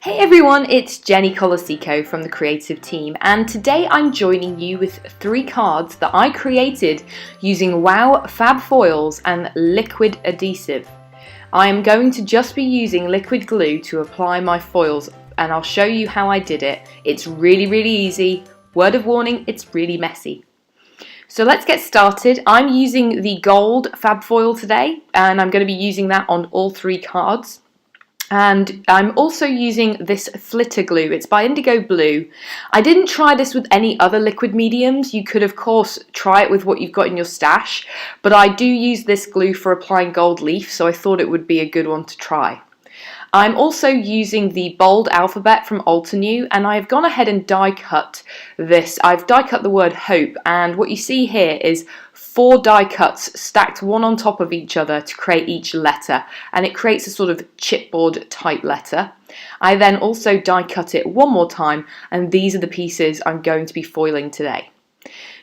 Hey everyone, it's Jenny Colacicco from the creative team, and today I'm joining you with 3 cards that I created using Wow Fab Foils and liquid adhesive. I am going to just be using liquid glue to apply my foils, and I'll show you how I did it. It's really easy. Word of warning, it's really messy. So let's get started. I'm using the gold Fab Foil today, and I'm going to be using that on all 3 cards. And I'm also using this flitter glue. It's by Indigo Blue. I didn't try this with any other liquid mediums. You could of course try it with what you've got in your stash, but I do use this glue for applying gold leaf, so I thought it would be a good one to try. I'm also using the bold alphabet from Altenew, and I've gone ahead and die cut this. I've die cut the word hope, and what you see here is 4 die cuts stacked one on top of each other to create each letter, and it creates a sort of chipboard type letter. I then also die cut it one more time, and these are the pieces I'm going to be foiling today.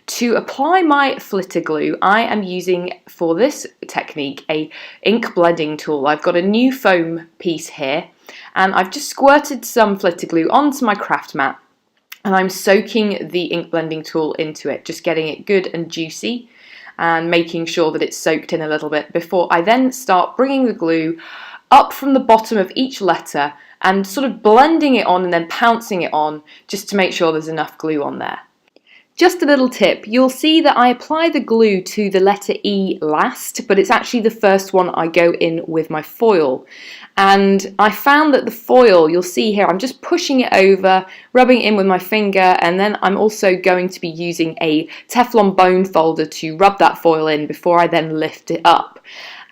To apply my flitter glue, I am using for this technique a ink blending tool. I've got a new foam piece here, and I've just squirted some flitter glue onto my craft mat, and I'm soaking the ink blending tool into it, just getting it good and juicy and making sure that it's soaked in a little bit before I then start bringing the glue up from the bottom of each letter and sort of blending it on and then pouncing it on just to make sure there's enough glue on there. Just a little tip, you'll see that I apply the glue to the letter E last, but it's actually the first one I go in with my foil. And I found that the foil, you'll see here, I'm just pushing it over, rubbing it in with my finger, and then I'm also going to be using a Teflon bone folder to rub that foil in before I then lift it up.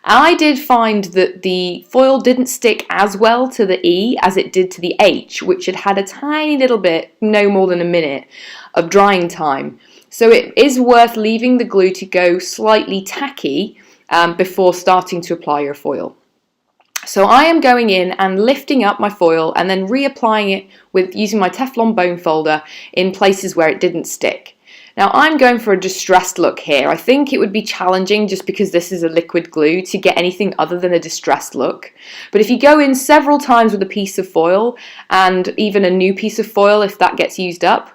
I did find that the foil didn't stick as well to the E as it did to the H, which had had a tiny little bit, no more than a minute, of drying time. So it is worth leaving the glue to go slightly tacky before starting to apply your foil. So I am going in and lifting up my foil and then reapplying it with using my Teflon bone folder in places where it didn't stick. Now I'm going for a distressed look here. I think it would be challenging, just because this is a liquid glue, to get anything other than a distressed look. But if you go in several times with a piece of foil, and even a new piece of foil if that gets used up,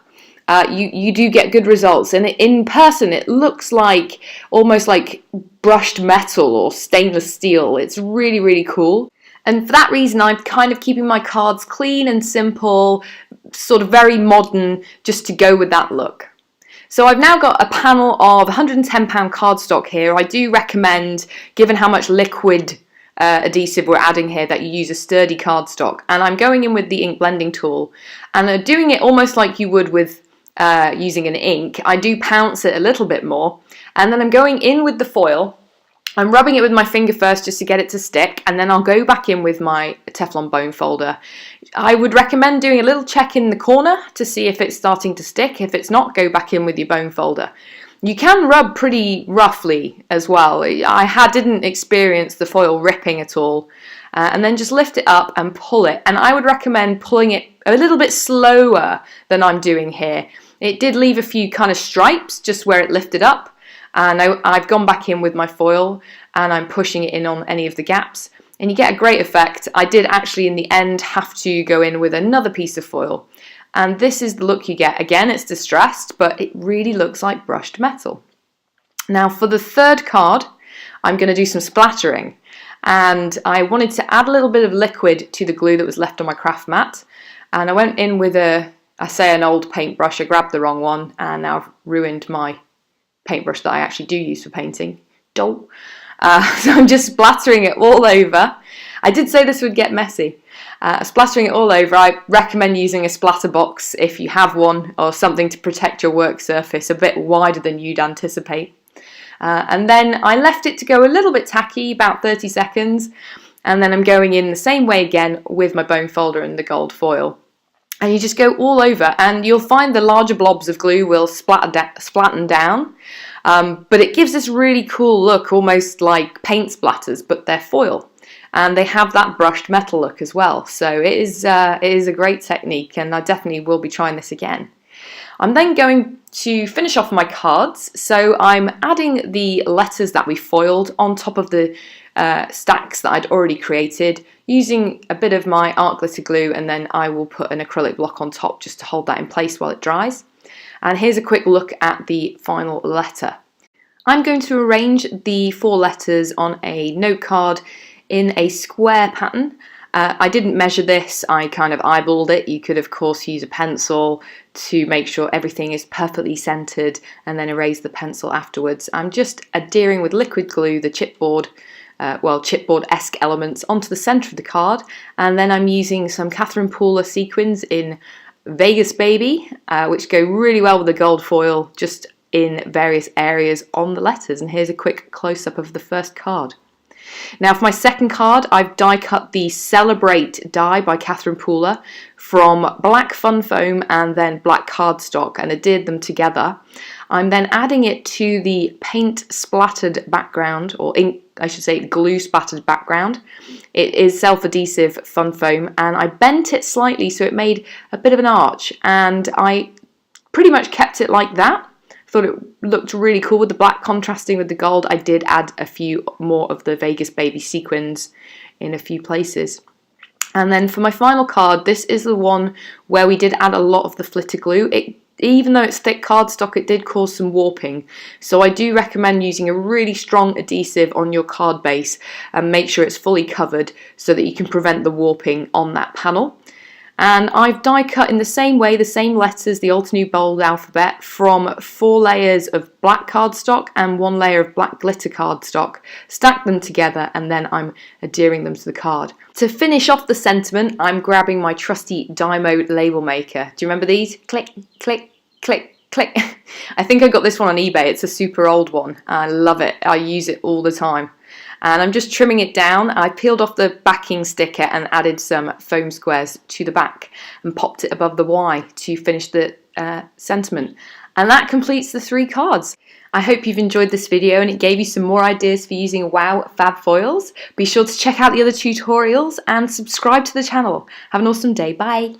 you do get good results. And in person it looks like almost like brushed metal or stainless steel. It's really cool. And for that reason I'm kind of keeping my cards clean and simple, sort of very modern, just to go with that look. So I've now got a panel of 110-pound cardstock here. I do recommend, given how much liquid adhesive we're adding here, that you use a sturdy cardstock. And I'm going in with the ink blending tool and doing it almost like you would with using an ink. I do pounce it a little bit more, and then I'm going in with the foil. I'm rubbing it with my finger first just to get it to stick, and then I'll go back in with my Teflon bone folder. I would recommend doing a little check in the corner to see if it's starting to stick. If it's not, go back in with your bone folder. You can rub pretty roughly as well. Didn't experience the foil ripping at all. And then just lift it up and pull it. And I would recommend pulling it a little bit slower than I'm doing here. It did leave a few kind of stripes just where it lifted up. And I've gone back in with my foil and I'm pushing it in on any of the gaps, and you get a great effect. I did actually in the end have to go in with another piece of foil, and this is the look you get. Again, it's distressed, but it really looks like brushed metal. Now for the 3rd card, I'm going to do some splattering, and I wanted to add a little bit of liquid to the glue that was left on my craft mat, and I went in with an old paintbrush. I grabbed the wrong one and now I've ruined my paintbrush that I actually do use for painting. So I'm just splattering it all over. I did say this would get messy. Splattering it all over. I recommend using a splatter box if you have one, or something to protect your work surface a bit wider than you'd anticipate. And then I left it to go a little bit tacky, about 30 seconds, and then I'm going in the same way again with my bone folder and the gold foil. And you just go all over, and you'll find the larger blobs of glue will splatten down, but it gives this really cool look, almost like paint splatters, but they're foil, and they have that brushed metal look as well. So it is a great technique, and I definitely will be trying this again. I'm then going to finish off my cards, so I'm adding the letters that we foiled on top of the stacks that I'd already created using a bit of my art glitter glue, and then I will put an acrylic block on top just to hold that in place while it dries. And here's a quick look at the final letter. I'm going to arrange the 4 letters on a note card in a square pattern. I didn't measure this, I kind of eyeballed it. You could of course use a pencil to make sure everything is perfectly centered and then erase the pencil afterwards. I'm just adhering with liquid glue the chipboard, chipboard-esque elements onto the center of the card, and then I'm using some Catherine Pooler sequins in Vegas Baby, which go really well with the gold foil, just in various areas on the letters. And here's a quick close-up of the first card. Now for my second card, I've die cut the Celebrate die by Catherine Pooler from black fun foam and then black cardstock, and adhered them together. I'm then adding it to the paint splattered background, or ink, I should say glue splattered background. It is self-adhesive fun foam, and I bent it slightly so it made a bit of an arch, and I pretty much kept it like that. Thought it looked really cool with the black contrasting with the gold. I did add a few more of the Vegas Baby sequins in a few places. And then for my final card, this is the one where we did add a lot of the flitter glue. Even though it's thick cardstock, it did cause some warping. So I do recommend using a really strong adhesive on your card base and make sure it's fully covered so that you can prevent the warping on that panel. And I've die cut in the same way, the same letters, the Alter New Bold alphabet, from 4 layers of black cardstock and 1 layer of black glitter cardstock, stacked them together, and then I'm adhering them to the card. To finish off the sentiment, I'm grabbing my trusty Dymo label maker. Do you remember these? Click, click, click, click. I think I got this one on eBay. It's a super old one. I love it. I use it all the time. And I'm just trimming it down. I peeled off the backing sticker and added some foam squares to the back and popped it above the Y to finish the sentiment. And that completes the 3 cards. I hope you've enjoyed this video and it gave you some more ideas for using WOW Fab Foils. Be sure to check out the other tutorials and subscribe to the channel. Have an awesome day. Bye.